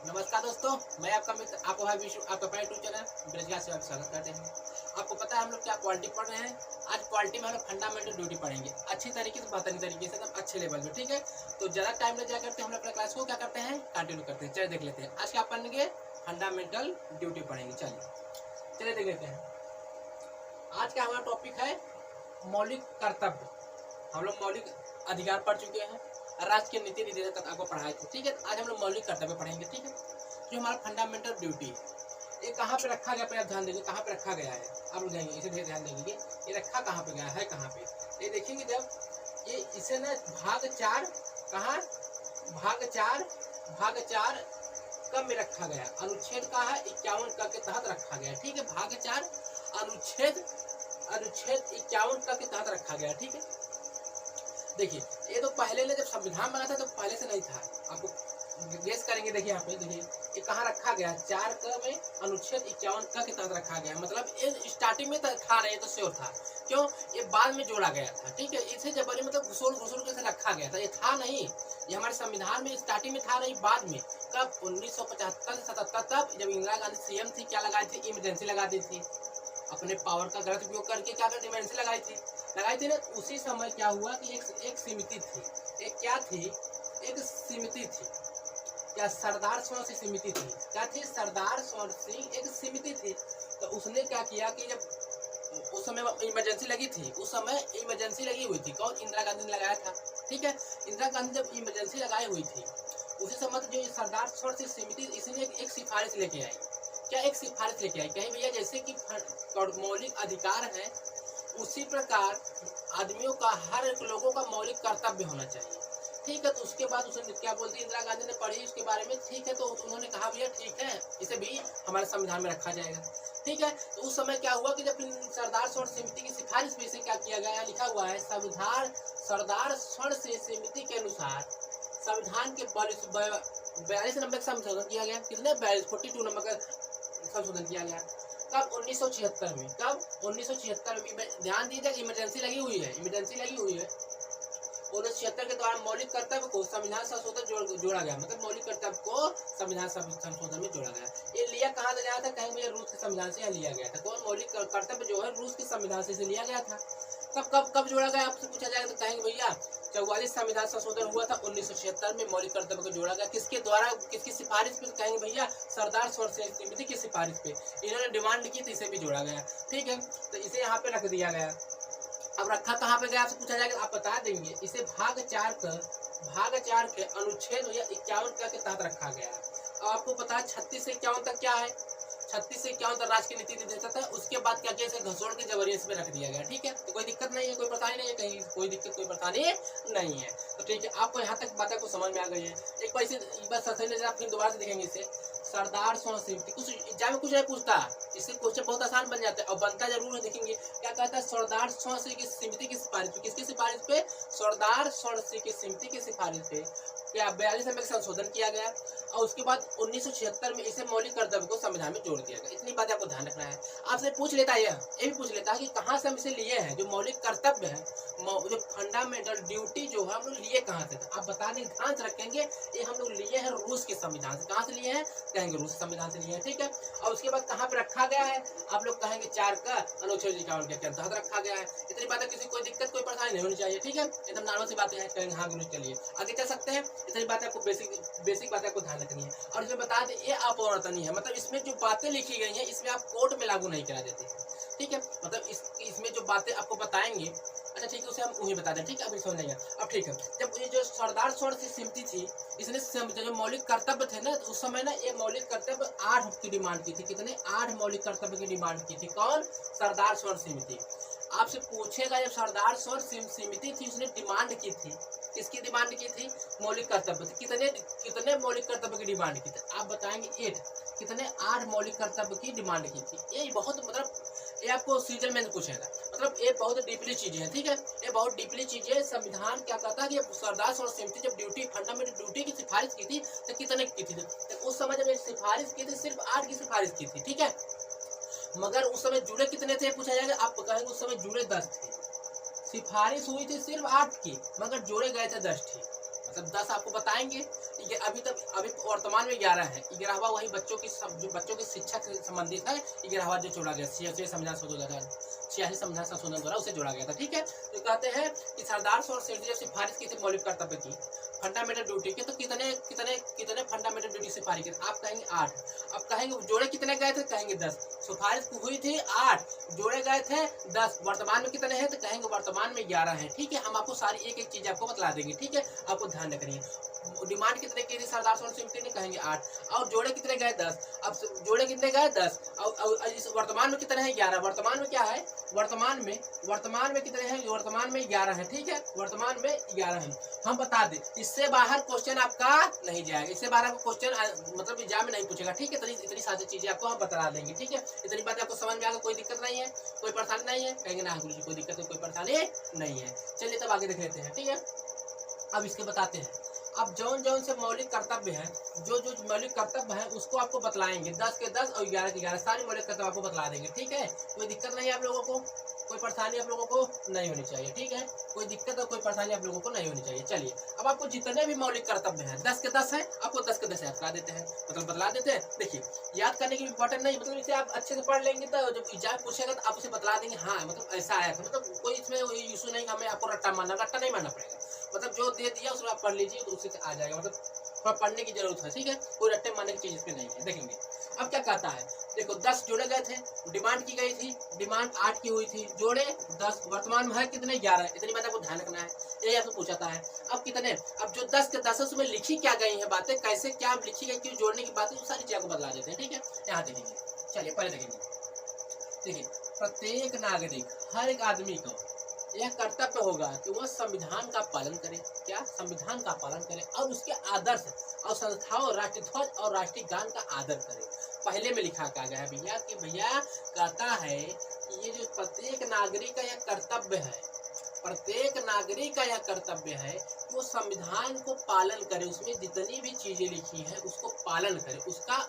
नमस्कार दोस्तों, मैं आपका मित्र आपका भाई विशु आपका अपना यूट्यूब चैनल बेरोजगार सेवा का स्वागत करते हैं। आपको पता है हम लोग क्या क्वालिटी पढ़ रहे हैं। आज क्वालिटी में हम लोग फंडामेंटल ड्यूटी पढ़ेंगे अच्छी तरीके से, बेहतरीन तरीके से, एकदम अच्छे लेवल में। ठीक है, तो ज़्यादा टाइम नहीं जाया करते, हम लोग अपने क्लास को क्या करते हैं, कंटिन्यू करते हैं। चलिए देख लेते हैं आज क्या पढ़ेंगे। फंडामेंटल ड्यूटी पढ़ेंगे। चलिए देख लेते हैं। आज का हमारा टॉपिक है मौलिक कर्तव्य। हम लोग मौलिक अधिकार पढ़ चुके हैं, राष्ट्र के नीति निर्देशक तक आपको पढ़ाए थे। ठीक है, आज हम लोग मौलिक कर्तव्य पढ़ेंगे। ठीक है, जो हमारा फंडामेंटल ड्यूटी है, ये कहाँ पे रखा गया, आप ध्यान देंगे कहाँ पे रखा गया है। आप लोग जाएंगे इसे ध्यान देंगे, ये रखा कहाँ पे गया है, कहाँ पे ये देखेंगे। जब ये इसे ना भाग चार, कहाँ भाग चार कब में रखा गया, अनुच्छेद का है 51 क के तहत रखा गया। ठीक है, भाग चार अनुच्छेद 51 क के तहत रखा गया। ठीक है, देखिए ये तो पहले ने जब संविधान बना था तो पहले से नहीं था। आपको गेस करेंगे, देखिए यहाँ पे देखिए ये कहाँ रखा गया, 4 क में अनुच्छेद 51 क के तहत रखा गया। मतलब ये स्टार्टिंग में था नहीं तो श्योर था, क्यों ये बाद में जोड़ा गया था। ठीक है, इसे जबरी मतलब घुसूल के रखा गया था, ये था नहीं, ये हमारे संविधान में स्टार्टिंग में था नहीं, बाद में। कब 1975 से 77 तक जब इंदिरा गांधी सीएम थी, क्या लगाई थी, इमरजेंसी लगा दी थी। अपने पावर का गलत उपयोग करके क्या करती, इमरजेंसी लगाई थी ना। उसी समय क्या हुआ कि एक समिति थी, एक क्या थी, एक समिति थी, क्या सरदार स्वर्ण सिंह समिति थी, क्या थी, सरदार स्वर्ण सिंह एक समिति थी। तो उसने क्या किया कि जब उस समय इमरजेंसी लगी थी, उस समय इमरजेंसी लगी हुई थी, कौन, इंदिरा गांधी ने लगाया था। ठीक है, इंदिरा गांधी जब इमरजेंसी लगाई हुई थी, उसी समय जो सरदार स्वर्ण सिंह समिति, इसने एक सिफारिश लेके आई। क्या एक सिफारिश लेके आई, कहीं भैया जैसे कि मौलिक अधिकार है, उसी प्रकार आदमियों का, हर एक लोगों का मौलिक कर्तव्य होना चाहिए। ठीक है, तो उसके बाद उसने क्या बोलती, इंदिरा गांधी ने पढ़ी उसके बारे में। ठीक है, तो उन्होंने कहा भैया ठीक है, इसे भी हमारे संविधान में रखा जाएगा। ठीक है, तो उस समय क्या हुआ कि जब सरदार स्वर्ण समिति की सिफारिश पे इसे क्या किया गया, लिखा हुआ है सरदार स्वर्ण समिति के अनुसार संविधान के 42 नंबर का संशोधन किया गया। कितने, 42 नंबर का संशोधन किया गया। कब, 1976 में। कब, 1976 में। ध्यान दीजिए, इमरजेंसी लगी हुई है, 1976 के दौरान मौलिक कर्तव्य को संविधान संशोधन जोड़ा गया। मतलब मौलिक कर्तव्य को संविधान संशोधन में जोड़ा गया। ये लिया कहाँ से गया था, कहीं मुझे रूस के संविधान से लिया गया था। कौन, मौलिक कर्तव्य जो है रूस के संविधान से लिया गया था। कब जोड़ा गया, आपसे पूछा जाएगा तो कहेंगे भैया 44 संविधान संशोधन हुआ था 1976 में, मौलिक कर्तव्य को जोड़ा गया। किसके द्वारा, किसकी सिफारिश पे, कहेंगे भैया सरदार स्वर्ण सिंह समिति की सिफारिश पे इन्होंने डिमांड की, तो इसे भी जोड़ा गया। ठीक है, तो इसे यहाँ पे रख दिया गया। अब रखा कहाँ पे गया, आपसे पूछा जाएगा, आप बता देंगे। इसे भाग चार के अनुच्छेद 51 के तहत रखा गया है। अब आपको पता है 36 से 51 तक क्या है, 36 से 51 तक राष्ट्र की नीति निर्देशक है। उसके बाद क्या किया, इसे घसोड़ के जबरदस्ती इसमें रख दिया गया। ठीक है, तो कोई दिक्कत नहीं है, कोई परेशानी नहीं है, कहीं कोई दिक्कत कोई परेशानी नहीं है। तो ठीक है, आपको यहाँ तक बातें को समझ में आ गई है। एक बार इसे फिर दोबारा से देखेंगे। इसे सरदार स्वर्ण समिति, कुछ एग्जाम में कुछ नहीं पूछता, इससे क्वेश्चन बहुत आसान बन जाता है और बनता जरूर है। देखेंगे क्या कहता है, सरदार स्वर्ण सिंह की समिति की सिफारिश पे, किसकी सिफारिश पे, सरदार स्वर्ण सिंह की समिति की सिफारिश पे क्या 42 नंबर का संशोधन किया गया। और उसके बाद 1976 में इसे मौलिक कर्तव्य को संविधान में जोड़ दिया गया। इतनी बात आपको ध्यान रखना है। आपसे पूछ लेता है, ये भी पूछ लेता है कि कहाँ से हम इसे लिए हैं, जो मौलिक कर्तव्य है, जो फंडामेंटल ड्यूटी जो है हम लोग लिए कहाँ से। आप बता दें, ध्यान से रखेंगे, ये हम लोग लिए हैं रूस के संविधान से। कहाँ से लिए हैं, कहेंगे रूस संविधान से लिए हैं। ठीक है, और उसके बाद कहाँ पे रखा गया है, आप लोग कहेंगे 4 का अनुच्छेद 51 के तहत रखा गया है। इतनी बातें, किसी कोई दिक्कत कोई परेशानी नहीं होनी चाहिए। ठीक है, एकदम नॉर्मल सी बातें हैं, कहेंगे हाँ गुरु चलिए आगे चल सकते हैं। इतनी बातें आपको बेसिक बातें आपको ध्यान रखनी है। और इसमें बता दें, ये अपवर्तनीय है, मतलब इसमें जो बातें लिखी गई हैं इसमें आप कोर्ट में लागू नहीं करा देते हैं। ठीक है, मतलब इसमें जो बातें आपको बताएंगे, अच्छा ठीक है, उसे हम वही बता दें। ठीक है, अभी समझ नहीं। अब ठीक है, जब ये जो सरदार स्वर्ण सिंह समिति थी, इसने जो मौलिक कर्तव्य थे ना, उस समय ना ये मौलिक कर्तव्य 8 की डिमांड की थी। कितने, 8 मौलिक कर्तव्य की डिमांड की थी। कौन, सरदार स्वर्ण समिति। आपसे पूछेगा, जब सरदार स्वर्ण सिंह समिति थी, उसने डिमांड की थी, किसकी डिमांड की थी, मौलिक कर्तव्य थी। कितने मौलिक कर्तव्य की डिमांड की थी, आप बताएंगे 8। कितने, 8 मौलिक कर्तव्य की डिमांड की थी। ये बहुत, मतलब ये आपको सीजन में पूछेगा, मतलब ये बहुत डीपली चीजें हैं। ठीक है, ये बहुत डीपली चीजें। संविधान क्या कहता है कि सरदार स्वर्ण समिति जब ड्यूटी, फंडामेंटल ड्यूटी की सिफारिश की थी, तो कितने की थी, तो उस समय जब ये सिफारिश की थी सिर्फ 8 की सिफारिश की थी। ठीक है, मगर उस समय जुड़े कितने थे, पूछा जाएगा, आप कहेंगे उस समय जुड़े 10 थे। सिफारिश हुई थी सिर्फ 8 की, मगर जोड़े गए थे 10 थे, मतलब 10 आपको बताएंगे। ये अभी वर्तमान में 11 है। 11वां वही बच्चों की जो बच्चों की शिक्षा से संबंधित है। 11वां जो जोड़ा गया 86 संविधान संशोधन द्वारा उसे जोड़ा गया था। ठीक है, तो कहते हैं कि सरदार सरोवर सेठ जब सिफारिश की थी मौलिक कर्तव्य की, फंडामेंटल ड्यूटी के, तो कितने फंडामेंटल ड्यूटी सिफारिश की? आप कहेंगे 8। अब कहेंगे जोड़े कितने गए थे? कहेंगे 10। सिफारिश हुई थी 8, जोड़े गए थे 10। वर्तमान में कितने हैं? तो कहेंगे वर्तमान में 11 हैं। ठीक है, हम आपको सारी एक एक चीज आपको बतला देंगे। ठीक है, आपको ध्यान रखनी है। डिमांड कितने की थी सरदार सरोवर समिति ने? कहेंगे 8। और जोड़े कितने गए? 10। अब जोड़े कितने गए? 10। और इस वर्तमान में कितने हैं? 11। वर्तमान में क्या है? वर्तमान में कितने हैं? वर्तमान में 11 है। ठीक है, वर्तमान में 11 है। हम बता दें, इससे बाहर क्वेश्चन आपका नहीं जाएगा। इससे बाहर आपको क्वेश्चन मतलब एग्जाम में नहीं पूछेगा। ठीक है, इतनी सारी चीजें आपको हम बता देंगे। ठीक है, इतनी बात आपको समझ में आ गई? कोई दिक्कत नहीं है, कोई परेशानी नहीं है? कहेंगे ना गुरु जी कोई दिक्कत कोई परेशानी नहीं है। चलिए तब आगे देख लेते हैं। ठीक है, अब इसके बताते हैं। अब जौन से मौलिक कर्तव्य है, जो मौलिक कर्तव्य है उसको आपको बतलाएंगे। 10 के 10 और 11 के 11 सारे मौलिक कर्तव्य आपको बतला देंगे। ठीक है, कोई दिक्कत नहीं है आप लोगों को, कोई परेशानी आप लोगों को नहीं होनी चाहिए। ठीक है, कोई दिक्कत और कोई परेशानी आप लोगों को नहीं होनी चाहिए। चलिए अब आपको जितने भी मौलिक कर्तव्य हैं 10 के 10 है, आपको 10 के 10 याद करा देते हैं, मतलब बतला देते हैं। देखिए याद करने की इंपॉर्टेंट नहीं, मतलब इसे आप अच्छे से पढ़ लेंगे तो जब एग्जाम पूछेगा तो आप उसे बतला देंगे। हाँ मतलब ऐसा आया था, मतलब कोई इसमें इशू नहीं, हमें आपको रट्टा नहीं मानना पड़ेगा। मतलब जो दे दिया उसको आप पढ़ लीजिए तो उससे आ जाएगा, मतलब थोड़ा पढ़ने की जरूरत है। ठीक है, कोई रट्टे मारने की चीज इसमें नहीं है। देखेंगे अब क्या कहता है। देखो 10 जोड़े गए थे, डिमांड की गई थी, डिमांड 8 की हुई थी, जोड़े 10, वर्तमान में है कितने? 11। इतनी बात आपको ध्यान रखना है, यही आपको पूछाता है। अब कितने? अब जो 10 के 10 है उसमें लिखी क्या गई है बातें, कैसे क्या लिखी गई, क्यों जोड़ने की बातें, सारी चीजों को बदला देते हैं। ठीक है, यहाँ देखेंगे। चलिए पहले देखेंगे। देखिए प्रत्येक नागरिक, हर एक आदमी को यह कर्तव्य होगा कि वह संविधान का पालन करे। क्या? संविधान का पालन करे और उसके आदर्श और संस्थाओं, राष्ट्रीय ध्वज और राष्ट्रीय गान का आदर करे। पहले में लिखा क्या गया है भैया कि भैया कहता है कि ये जो प्रत्येक नागरिक का यह कर्तव्य है, प्रत्येक नागरिक का यह कर्तव्य है कि वो संविधान को पालन करे, उसमें जितनी भी चीजें लिखी हैं उसको पालन करे, उसका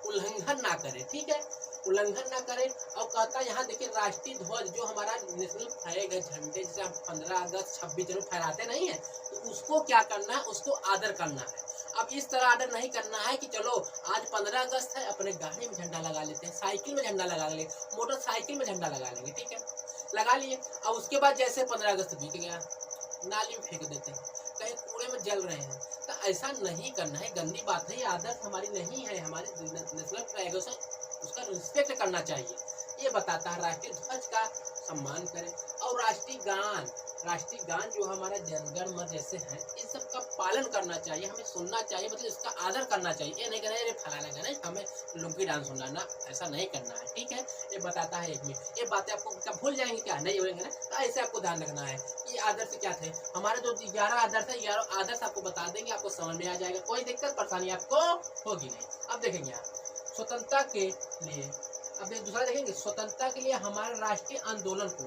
उल्लंघन ना करे। ठीक है, उल्लंघन ना करे। और कहता है यहाँ देखिए राष्ट्रीय ध्वज जो हमारा नेशनल फ्लैग है, झंडे जैसे हम 15 अगस्त 26 जनवरी फहराते नहीं है, तो उसको क्या करना है? उसको आदर करना है। अब इस तरह आदर नहीं करना है कि चलो आज 15 अगस्त है, अपने गाड़ी में झंडा लगा लेते हैं, साइकिल में झंडा लगा लेंगे, मोटरसाइकिल में झंडा लगा लेंगे। ठीक है, लगा लिए। अब उसके बाद जैसे 15 अगस्त बीत गया, नाली में फेंक देते हैं, कहीं कूड़े में जल रहे हैं। तो ऐसा नहीं करना है, गंदी बात है, ये आदत हमारी नहीं है। हमारे नेशनल फ्लैग उसका रिस्पेक्ट करना चाहिए। ये बताता है राष्ट्रीय ध्वज का सम्मान करें और राष्ट्रीय गान जो हमारा जनगण मन जैसे हैं, इन सब का पालन करना चाहिए, हमें सुनना चाहिए, मतलब इसका आदर करना चाहिए। ये नहीं कहना है फलाना गाना हमें लुंगी डांस सुनना ना, ऐसा नहीं करना है। ठीक है, ये बताता है एक में। ये बातें आपको क्या भूल जाएंगे? क्या नहीं होंगे ना? तो ऐसे आपको ध्यान रखना है। ये आदर्श क्या थे हमारे? जो 11 आदर्श है, 11 आदर्श आपको बता देंगे, आपको समझ में आ जाएगा, कोई दिक्कत परेशानी आपको होगी नहीं। अब देखेंगे आप स्वतंत्रता के लिए, अब दूसरा देखेंगे, स्वतंत्रता के लिए हमारे राष्ट्रीय आंदोलन को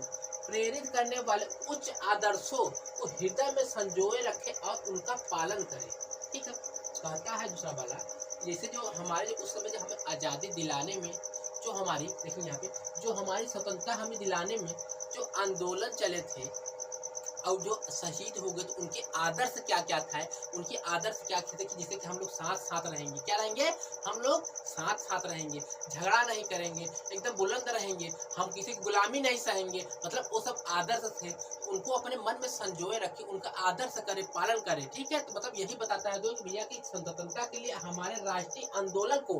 प्रेरित करने वाले उच्च आदर्शों को हृदय में संजोए रखे और उनका पालन करें। ठीक है, कहता है दूसरा वाला, जैसे जो हमारे उस समय जो हमें आज़ादी दिलाने में, जो हमारी देखिए यहाँ पे, जो हमारी स्वतंत्रता हमें दिलाने में जो आंदोलन चले थे और जो शहीद हो गए, तो उनके आदर्श क्या क्या था, उनके आदर्श क्या थे कि जिससे कि हम लोग साथ साथ रहेंगे। क्या रहेंगे? हम लोग साथ साथ रहेंगे, झगड़ा नहीं करेंगे, एकदम बुलंद रहेंगे, हम किसी की गुलामी नहीं सहेंगे। मतलब वो सब आदर्श थे, उनको अपने मन में संजोए रखे, उनका आदर्श करे, पालन करे। ठीक है, तो मतलब यही बताता है दोस्त भैया की स्वतंत्रता के लिए हमारे राष्ट्रीय आंदोलन को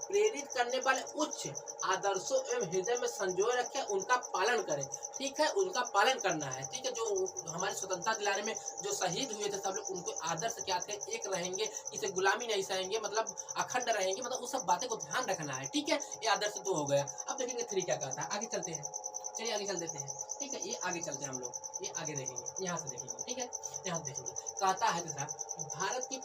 प्रेरित करने वाले उच्च आदर्शों एवं हृदय में संजोए रखे, उनका पालन करें। ठीक है, उनका पालन करना है। ठीक है, जो हमारी स्वतंत्रता दिलाने में जो शहीद हुए थे सब लोग, उनके आदर्श क्या थे? एक रहेंगे, इसे गुलामी नहीं सहेंगे, मतलब अखंड रहेंगे, मतलब उस सब बातें को ध्यान रखना है। ठीक है, ये आदर्श 2 हो गया। अब देखेंगे 3 क्या कहता है, आगे चलते हैं। चलिए आगे चल देते हैं। ठीक है, ये आगे चलते हैं हम लोग, ये आगे देखेंगे, यहाँ से देखेंगे। ठीक है, यहाँ देखेंगे, कहता है दूसरा, भारत की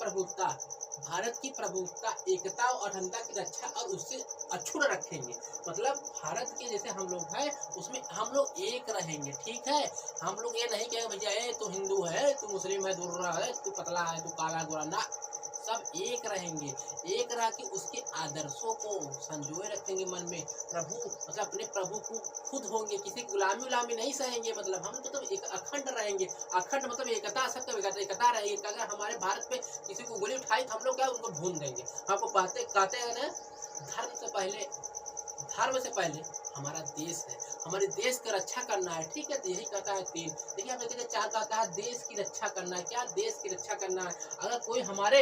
प्रभुत्ता, एकता और अखंडता की रक्षा और उससे अछूत रखेंगे। मतलब भारत के जैसे हम लोग हैं, उसमें हम लोग एक रहेंगे। ठीक है, हम लोग ये नहीं कहेंगे भैया तू हिंदू है, तू मुस्लिम है, दूर है, तू पतला है, तू काला गोरा ना, सब एक रहेंगे, एक रह के उसके आदर्शों को संजोए रखेंगे मन में। प्रभु मतलब अपने प्रभु को खुद होंगे, किसी की गुलामी नहीं सहेंगे। मतलब हम मतलब एक अखंड रहेंगे, अखंड मतलब एकता, सबका एकता रहेगी। अगर हमारे भारत पे किसी को गोली उठाई तो हम लोग क्या उनको भून देंगे। आपको कहते हैं ना, धर्म से पहले हमारा देश है, हमारे देश की रक्षा करना है। ठीक है, तो यही कहता है 3। देखिए आप देखिए 4 कहता है देश की रक्षा करना है। क्या देश की रक्षा करना है? अगर कोई हमारे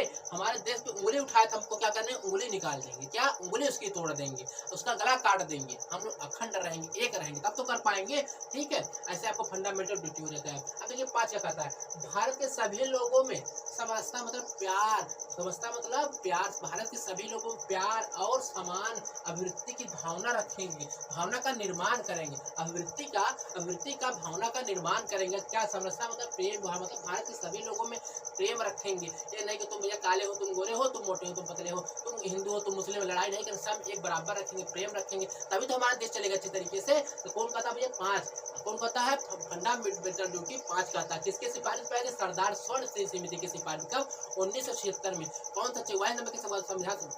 देश पे उंगली उठाए तो हमको क्या करना है? उंगली निकाल देंगे। क्या? उंगली उसकी तोड़ देंगे, उसका गला काट देंगे। हम लोग अखंड रहेंगे, एक रहेंगे, तब तो कर पाएंगे। ठीक है, ऐसे आपको फंडामेंटल ड्यूटी हो जाता है। अब देखिए 5 क्या कहता है? भारत के सभी लोगों में समझता मतलब प्यार, समझता मतलब प्यार। भारत के सभी लोगों में प्यार और समान अभिवृत्ति की भावना रखेंगे, भावना का निर्माण करेंगे। अभिवृत्ति का भावना का निर्माण करेंगे। क्या समझता मतलब प्रेम भाव, मतलब भारत के सभी लोगों में प्रेम रखेंगे। ये नहीं कि तुम भैया काले हो, तुम गोरे हो, तुम मोटे हो, तुम पतले हो, तुम हिंदू हो, तुम मुस्लिम, लड़ाई नहीं करेंगे। सब एक बराबर रखेंगे, प्रेम रखेंगे, तभी तो हमारा देश चलेगा अच्छे तरीके से। तो कौन कहता है भैया? 5। कौन कहता है? फंडामेंटल ड्यूटी 5 कहता है। किसके सिफारिश पे? सरदार स्वर्ण सिंह समिति की सिफारिश। कब? 1976 में। कौन सा? 44 नंबर के संविधान,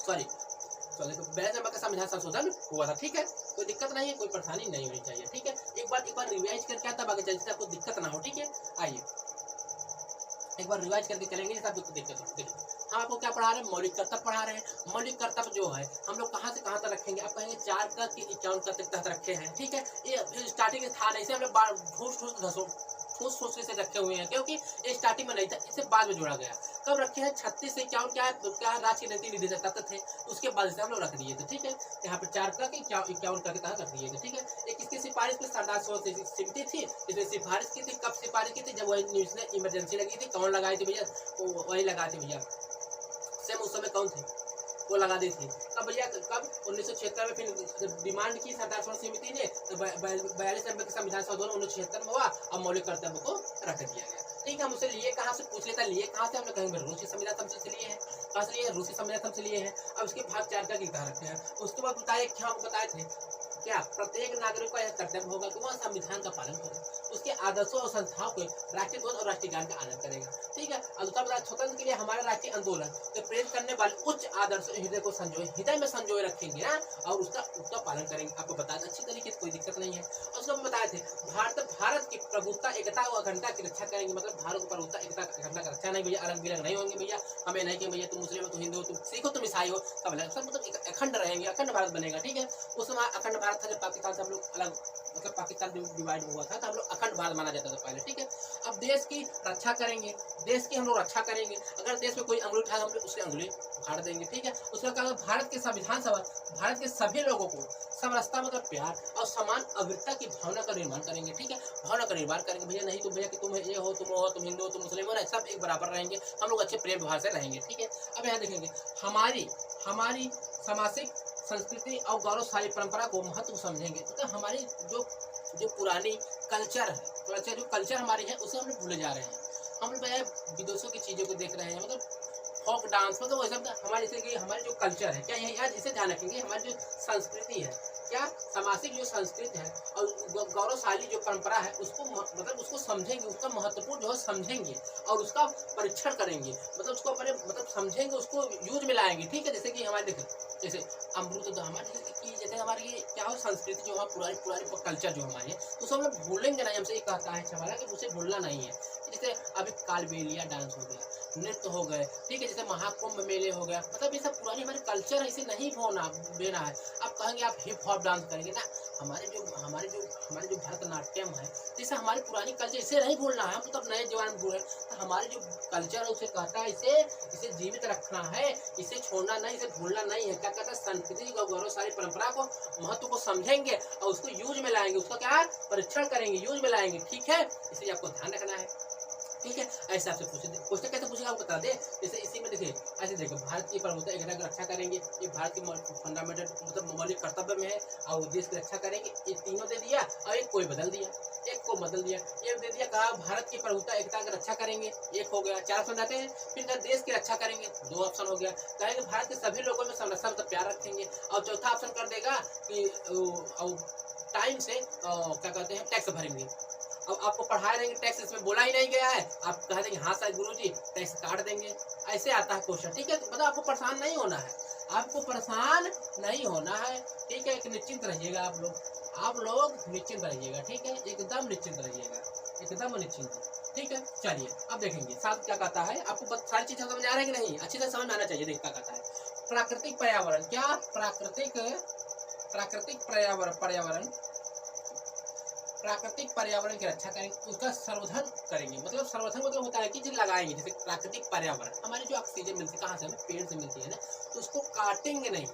सॉरी 42 नंबर का संविधान संशोधन हुआ था। ठीक है, कोई दिक्कत नहीं है, कोई परेशानी नहीं होनी चाहिए। ठीक है, एक बार रिवाइज करके आता, तब आगे चलते आपको दिक्कत ना हो। ठीक है, आइए एक बार रिवाइज करके चलेंगे, जैसे आपको दिक्कत हो। देखिए हम आपको क्या पढ़ा रहे हैं? मौलिक कर्तव्य पढ़ा रहे हैं। मौलिक कर्तव्य जो है हम लोग कहाँ से कहाँ तक रखेंगे? आप कहेंगे 4 का 51 तक रखे हैं। ठीक है, ये स्टार्टिंग में था नहीं, से हम लोग ठोस से रखे हुए हैं, क्योंकि ये स्टार्टिंग में नहीं था, इसे बाद में जोड़ा गया। कब रखे हैं? 36 से 51 क्या राज्य के नीति निदेशक तत्व थे, उसके बाद से हम लोग रख दिए थे। ठीक है, यहाँ पे 4 का 51 का तहत रख दिए थे। ठीक है, ये किसकी सिफारिश पे? सरदार स्वर्ण सिंह समिति थी। इसने सिफारिश की थी। कब सिफारिश की थी? जब वही न्यूज ने इमरजेंसी लगी थी। कौन लगाई थी भैया? वही लगाए थे भैया, सेम उस समय कौन थे? वो लगा दी थी। कब भैया? कब? 1976 में फिर डिमांड की सरदार स्वर्ण समिति ने, तो 42 नंबर के संविधान संशोधन 1976 में हुआ और मौलिक कर्तव्य को रख दिया गया। ठीक है, हम उसे लिए कहाँ से? पूछ लेता लिए कहाँ से? हम लोग कहेंगे रूसी संविधान संसद से लिए हैं। कहाँ से लिए? रूसी संविधान संसद से लिए हैं। अब उसके भाग 4 का गीता रखते हैं। उसके बाद बताए क्या? आपको बताए थे क्या? प्रत्येक नागरिक का यह कर्तव्य होगा कि वह संविधान का पालन करे, उसके आदर्शों और संस्थाओं को राष्ट्रीय ध्वज और राष्ट्रीय गान का आदर करेगा। ठीक है, स्वतंत्र के लिए हमारे राष्ट्रीय आंदोलन को प्रेरित करने वाले उच्च आदर्श हृदय को हृदय में संजोए रखेंगे ना, और उसका पालन करेंगे। आपको बताया अच्छी तरीके से, कोई दिक्कत नहीं है। और उसको बताए थे भारत की प्रभुत्ता, एकता और अखंडता की रक्षा करेंगे। मतलब भारत की प्रभुत्ता, एकता, अखंडता की रक्षा नहीं भैया, अलग बिलग नहीं होंगे भैया। हमें नहीं कि भैया तुम मुस्लिम हो, तुम हिंदू हो, तुम सिख हो, तुम ईसाई हो, सब अलग, सब मतलब अखंड रहेंगे, अखंड भारत बनेगा। ठीक है, उस समय अखंड भारत था जब पाकिस्तान से हम लोग अलग, मतलब पाकिस्तान डिवाइड हुआ था, तो हम लोग अखंड भारत माना जाता था पहले। ठीक है, अब देश की रक्षा करेंगे, देश की हम लोग रक्षा करेंगे। अगर देश में कोई अंगुली उठाए हम लोग उसकी अंगुली उखाड़ देंगे। ठीक है, उसका कहा भारत के संविधान सभा भारत के सभी लोगों को समरसता मतलब प्यार और समान अभिवृत्ति की भावना का निर्माण करेंगे। ठीक है, भावना का निर्माण करेंगे भैया। नहीं तो भैया कि तुम ये हो, तुम हो, तुम हिंदू हो, तुम मुस्लिम हो, ना, सब एक बराबर रहेंगे। हम लोग अच्छे प्रेम व्यवहार से रहेंगे। ठीक है, अब यहाँ देखेंगे हमारी सामाजिक संस्कृति और गौरवशाली परंपरा को महत्व समझेंगे। तो हमारी जो पुरानी कल्चर हमारी है, उसे हम लोग भूले जा रहे हैं। हम लोग विदेशों की चीज़ों को देख रहे हैं, मतलब फोक डांस, मतलब वही सब हमारे, जैसे कि हमारी जो कल्चर है, क्या यही आज इसे ध्यान रखेंगे। हमारी जो संस्कृति है, क्या सामाजिक जो संस्कृति है और गौरवशाली जो परंपरा है, उसको मतलब उसको समझेंगे, उसका महत्वपूर्ण जो है समझेंगे और उसका परीक्षण करेंगे। मतलब उसको अपने मतलब समझेंगे, उसको यूज में लाएंगे। ठीक है, जैसे कि हमारे देखें, जैसे अमृत हमारी जैसे हमारी ये क्या हो संस्कृति जो है, पुरानी कल्चर जो हमारी है, उसको हम लोग भूलेंगे नहीं। हमसे ये कहता है हमारा कि उसे भूलना नहीं है। जैसे अभी कालबेलिया डांस हो गया, नृत्य हो गए, ठीक है, जैसे महाकुंभ मेले हो गया, मतलब ये सब पुरानी हमारी कल्चर है, इसे नहीं देना है। आप कहेंगे आप हिप हॉप डांस करेंगे ना, हमारे जो भरतनाट्यम है, जैसे हमारी पुरानी कल्चर, इसे नहीं भूलना है। हम तो नए जवान बोल रहे हैं, तो हमारे जो कल्चर है उसे कहता है इसे जीवित रखना है, इसे छोड़ना नहीं, इसे भूलना नहीं है। क्या कहता है? संस्कृति और गौरवशाली परंपरा को महत्व को समझेंगे और उसको यूज में लाएंगे, उसका क्या परीक्षण करेंगे, यूज में लाएंगे। ठीक है, इसलिए आपको ध्यान रखना है। ठीक है, ऐसे आपसे क्वेश्चन कैसे पूछेगा आपको बता दे। जैसे इसी में देखिए, ऐसे देखो, भारत की प्रभुत्ता एकता की रक्षा करेंगे, ये भारत की फंडामेंटल मतलब मौलिक कर्तव्य में है, और देश की रक्षा करेंगे, ये तीनों दे दिया, और एक को बदल दिया, ये दे दिया। कहा भारत की प्रभुत्ता एकता की रक्षा करेंगे, एक हो गया, 4 ऑप्शन जाते हैं। फिर देश की रक्षा करेंगे, 2 ऑप्शन हो गया। कहेंगे भारत के सभी लोगों में समरसता मतलब प्यार रखेंगे, और चौथा ऑप्शन कर देगा कि टाइम से क्या कहते हैं, टैक्स भरेंगे। अब आपको पढ़ाए रहेंगे टैक्स इसमें बोला ही नहीं गया है, आप कह देंगे हाँ सर गुरुजी टैक्स काट देंगे, ऐसे आता है क्वेश्चन। ठीक है, तो मतलब आपको परेशान नहीं होना है, आपको परेशान नहीं होना है। ठीक है, एक निश्चिंत रहिएगा आप लोग निश्चिंत रहिएगा। ठीक है, एकदम निश्चिंत रहिएगा, एकदम निश्चिंत। ठीक है, चलिए अब देखेंगे साथ क्या कहता है। आपको सारी चीजें समझ आ रही है कि नहीं, अच्छी तरह समझ में आना चाहिए। देख क्या कहता है, प्राकृतिक पर्यावरण, क्या प्राकृतिक पर्यावरण की रक्षा करेंगे, उसका संवर्धन करेंगे। मतलब संवर्धन मतलब होता है कि जो लगाएंगे, जैसे प्राकृतिक पर्यावरण हमारी जो ऑक्सीजन मिलती है कहाँ से, हमें पेड़ से मिलती है ना, तो उसको काटेंगे नहीं।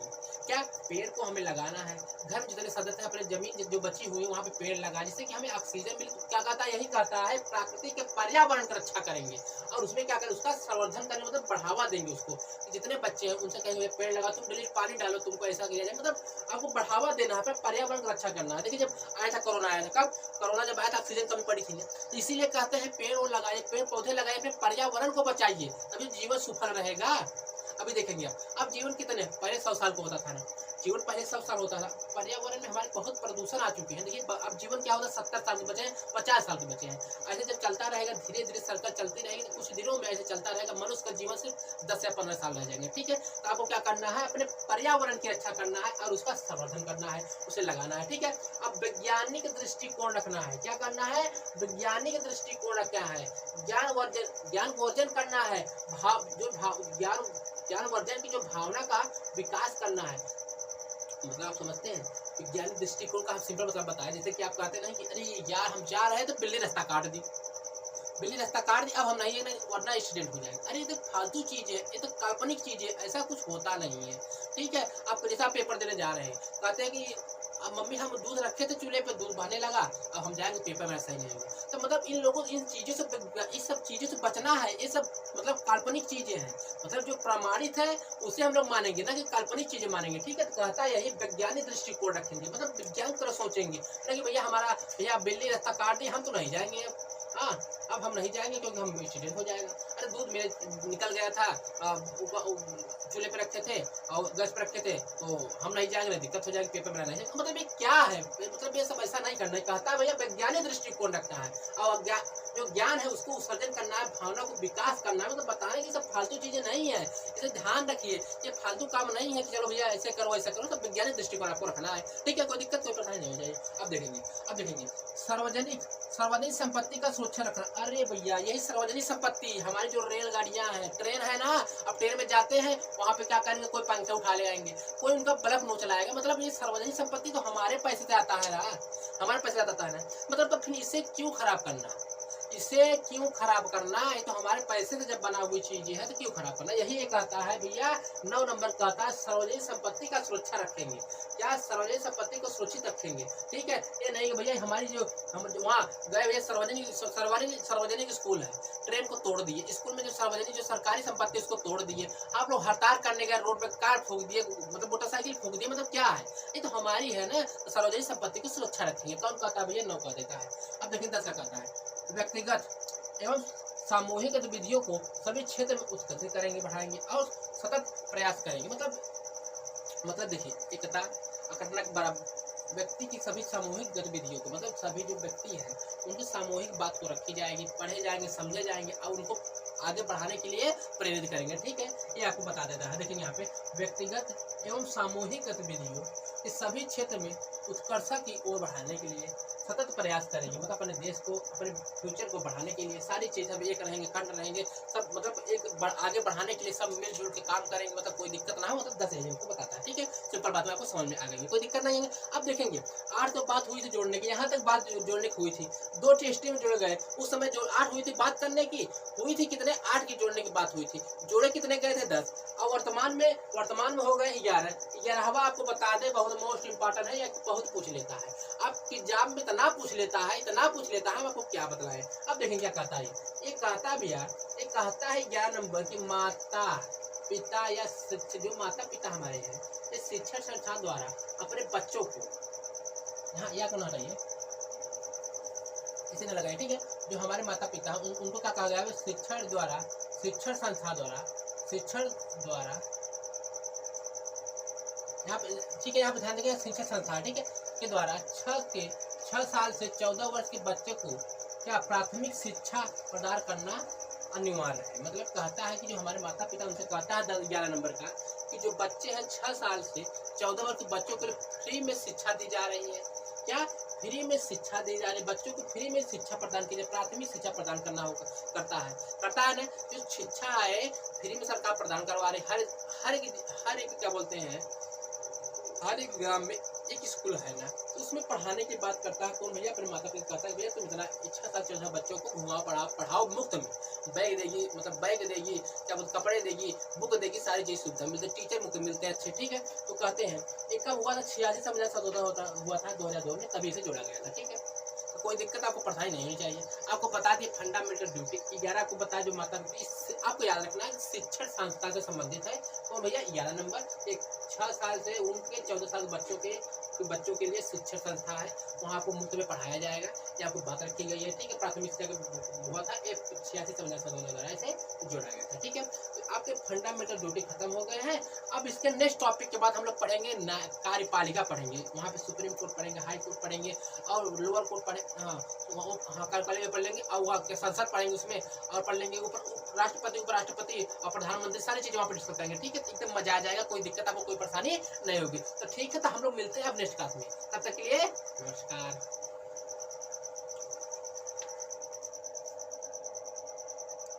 क्या पेड़ को हमें लगाना है, घर में जितने सदस्य हैं अपने जमीन जो बची हुई है वहाँ पे पेड़ लगाए, जिससे कि हमें ऑक्सीजन मिले। क्या कहता है, यही कहता है प्राकृतिक पर्यावरण की रक्षा करेंगे और उसमें क्या करें, उसका संवर्धन करेंगे, मतलब बढ़ावा देंगे उसको। जितने बच्चे हैं उनसे कहेंगे पेड़ लगा, तुम डेली पानी डालो, तुमको ऐसा किया जाए, मतलब आपको बढ़ावा देना है, पर्यावरण की रक्षा करना है। देखिए जब आया था कोरोना, आया था कब, कोरोना जब आया था ऑक्सीजन कमी पड़ी थी, तो इसीलिए कहते हैं पेड़ और लगाए, पेड़ पौधे लगाए, अपने पर्यावरण को बचाइए, तभी जीवन सफल रहेगा। अभी देखेंगे अब जीवन कितने पहले 100 साल को होता था ना, जीवन पहले 100 साल होता था, पर्यावरण में हमारे बहुत प्रदूषण आ चुके हैं। देखिए अब जीवन क्या होता है, 70 साल के बचे हैं, 50 साल के बचे हैं। ऐसे जब चलता रहेगा, धीरे धीरे सर्कल चलती रहेगी, तो कुछ दिनों में ऐसे चलता रहेगा, मनुष्य का जीवन सिर्फ 10 या 15 साल रह जाएंगे। ठीक है, तो आपको क्या करना है, अपने पर्यावरण की रक्षा करना है और उसका संवर्धन करना है, उसे लगाना है। ठीक है, अब वैज्ञानिक दृष्टिकोण रखना है, क्या करना है, वैज्ञानिक दृष्टिकोण क्या है, ज्ञान करना है, ज्ञानवर्धन की जो भावना का विकास करना है। मतलब आप समझते हैं, वैज्ञानिक दृष्टिकोण का हम सिंपल मतलब बताएं, जैसे कि आप कहते नहीं कि अरे यार हम जा रहे हैं तो बिल्ली रास्ता काट दी, अब हम नहीं वरना एक्सीडेंट हो जाएगा। अरे ये तो फालतू चीज है, ये तो काल्पनिक चीज है, ऐसा कुछ होता नहीं है। ठीक है, आप जैसा पेपर देने जा रहे हैं, कहते हैं कि अब मम्मी हम दूध रखे थे चूल्हे पे, दूध बहने लगा, अब हम जाएंगे पेपर में सही नहीं होगा। तो मतलब इन लोगों इन सब चीजों से बचना है। ये सब मतलब काल्पनिक चीजें हैं, मतलब जो प्रमाणित है उसे हम लोग मानेंगे ना कि काल्पनिक चीजें मानेंगे। ठीक है, तो कहता है यही वैज्ञानिक दृष्टिकोण रखेंगे, मतलब विज्ञान की तरह सोचेंगे कि भैया बिल्ली रास्ता काट दी, हम तो नहीं जाएंगे अब हम नहीं जाएंगे क्योंकि हम एक्सीडेंट हो जाएगा। अरे दूध मेरे निकल गया था, चूल्हे पे रखे थे और गैस पे रखे थे, तो हम नहीं जाएंगे, दिक्कत हो जाएगी, पेपर में नहीं। तो मतलब ये क्या है, मतलब ये सब ऐसा नहीं करना है। कहता है भैया वैज्ञानिक दृष्टिकोण रखना है और जो ज्ञान है उसको उत्सर्जन करना है, भावना को विकास करना है। मतलब बताने की सब फालतू चीजें नहीं है, इसे ध्यान रखिए, ये फालतू काम नहीं है कि चलो भैया ऐसे करो ऐसा करो। सब वैज्ञानिक दृष्टिकोण आपको रखना है। ठीक है, कोई दिक्कत कोई परेशानी नहीं हो जाएगी। अब देखेंगे सार्वजनिक संपत्ति का सुरक्षा रखना। अरे भैया यही सार्वजनिक संपत्ति, हमारी जो रेलगाड़ियां हैं, ट्रेन है ना, अब ट्रेन में जाते हैं वहां पे क्या करेंगे, कोई पंखे उठा ले आएंगे, कोई उनका बल्ब नोच लाएगा। मतलब ये सार्वजनिक संपत्ति तो हमारे पैसे से आता है ना, हमारे पैसे से आता है ना, मतलब तो फिर इसे क्यों खराब करना, है तो हमारे पैसे से जब बना हुई चीजें है तो क्यों खराब करना। यही एक कहता है भैया 9 नंबर कहता है सार्वजनिक संपत्ति का सुरक्षा रखेंगे। क्या सार्वजनिक संपत्ति को सुरक्षित रखेंगे। ठीक है, ये नहीं कि भैया हमारी जो हम वहाँ गए भैया सार्वजनिक स्कूल है, ट्रेन को तोड़ दिए, स्कूल में जो सार्वजनिक जो सरकारी संपत्ति उसको तोड़ दिए, आप लोग हड़ताल करने गए, रोड पे कार फूंक दिए, मतलब मोटरसाइकिल फूंक दिए, मतलब क्या है, ये तो हमारी है ना। तो सार्वजनिक संपत्ति की सुरक्षा रखेंगे। कौन कहता है भैया, 9 कह देता है। अब देखिए 10 का कहता है व्यक्तिगत एवं सामूहिक गतिविधियों को सभी क्षेत्र में उत्कृष्ट करेंगे, बढ़ाएंगे और सतत प्रयास करेंगे। मतलब देखिए एकता अकटनक बराबर व्यक्ति की सभी सामूहिक गतिविधियों को, मतलब सभी जो व्यक्ति हैं उनकी सामूहिक बात को रखी जाएगी, पढ़े जाएंगे, समझे जाएंगे और उनको आगे बढ़ाने के लिए प्रेरित करेंगे। ठीक है, ये आपको बता देता है। देखिए यहाँ पे व्यक्तिगत एवं सामूहिक गतिविधियों के सभी क्षेत्र में उत्कर्ष की ओर बढ़ाने के लिए सतत प्रयास करेंगे, मतलब अपने देश को, अपने फ्यूचर को बढ़ाने के लिए सारी चीज़ अब एक रहेंगे, खंड रहेंगे सब, मतलब एक आगे बढ़ाने के लिए सब मिलजुल के काम करेंगे, मतलब कोई दिक्कत ना हो। मतलब 10 एजेंट को बताता है। ठीक है, सिंपल बात में आपको समझ में आ गई, कोई दिक्कत नहीं है। अब देखेंगे 8 तो बात हुई थी जोड़ने की, यहाँ तक बात जोड़ने की हुई थी, 2 टेस्टिंग में जोड़े गए, उस समय जो 8 हुई थी बात करने की, हुई थी कितने 8 की जोड़ने की बात हुई थी, जोड़े कितने गए थे 10, और वर्तमान में हो गए 11वां आपको बता दे, बहुत मोस्ट इंपॉर्टेंट है, या बहुत पूछ लेता है आपकी एग्जाम में, इतना पूछ लेता है, हम आपको क्या बतलाएं। अब देखें क्या कहता है, ये कहता है भैया, ये कहता है 11 नंबर की माता पिता या जो माता पिता हमारे हैं, ये शिक्षण संस्थान द्वारा अपने बच्चों को, यहाँ या करना चाहिए इसी ने लगाए। ठीक है, जो हमारे माता पिता उनको क्या कहा गया है, शिक्षण संस्था द्वारा यहाँ पे, ठीक है, यहाँ पे ध्यान देंगे शिक्षण संस्था, ठीक है, के द्वारा 6 साल से 14 वर्ष के बच्चे को क्या प्राथमिक शिक्षा प्रदान करना अनिवार्य है। मतलब कहता है कि जो हमारे माता पिता उनसे कहता है 11 नंबर का कि जो बच्चे हैं 6 साल से 14 वर्ष के बच्चों को फ्री में शिक्षा दी जा रही है। क्या फ्री में शिक्षा दी जा रही है, बच्चों को फ्री में शिक्षा प्रदान की जाए, प्राथमिक शिक्षा प्रदान करना होगा, करता है ना। जो शिक्षा है फ्री में सरकार प्रदान करवा रही है। हर एक क्या बोलते हैं, हर एक ग्राम में एक स्कूल है ना, तो उसमें पढ़ाने की बात करता है कौन भैया, अपने माता पिता कहता है भैया तुम इतना 6 साल 14 बच्चों को घुमाओ पढ़ाओ मुफ्त में। बैग देगी, मतलब बैग देगी, क्या बोलते कपड़े देगी, बुक देगी, सारी चीज सुविधा मिलती है, टीचर मुफ्त मिलते हैं अच्छे, ठीक है। तो कहते हैं एक कब हुआ था 86 समझा हुआ था 2002 में, तभी से जोड़ा गया था, ठीक है। तो कोई दिक्कत आपको पढ़ाई नहीं होनी चाहिए। आपको बता दिए फंडामेंटल ड्यूटी 11 आपको बता जो माता आपको याद रखना है शिक्षण संस्था से संबंधित है। तो भैया 11 नंबर एक 6 साल से उनके 14 साल बच्चों के लिए शिक्षण संस्था है, वहाँ आपको मुफ्त में पढ़ाया जाएगा। ये आपको बात रखी गई है, ठीक है। प्राथमिक शिक्षा हुआ था 86 से जोड़ा गया था, ठीक है। तो आपके फंडामेंटल ड्यूटी खत्म हो गए हैं। अब इसके नेक्स्ट टॉपिक के बाद हम लोग पढ़ेंगे कार्यपालिका पढ़ेंगे, वहाँ पे सुप्रीम कोर्ट पढ़ेंगे, हाई कोर्ट पढ़ेंगे और लोअर कोर्ट पढ़ेंगे। हाँ कार्यपालिका पढ़ लेंगे और वहाँ के संसद पढ़ेंगे उसमें, और पढ़ लेंगे ऊपर राष्ट्रपति, उपराष्ट्रपति और प्रधानमंत्री, सारी चीजें वहाँ पे डिस्कस करेंगे, ठीक है। एकदम मजा आ जाएगा, कोई दिक्कत आपको कोई परेशानी नहीं होगी। तो ठीक है, तो हम लोग मिलते हैं अब नेक्स्ट क्लास में, तब तक के लिए नमस्कार।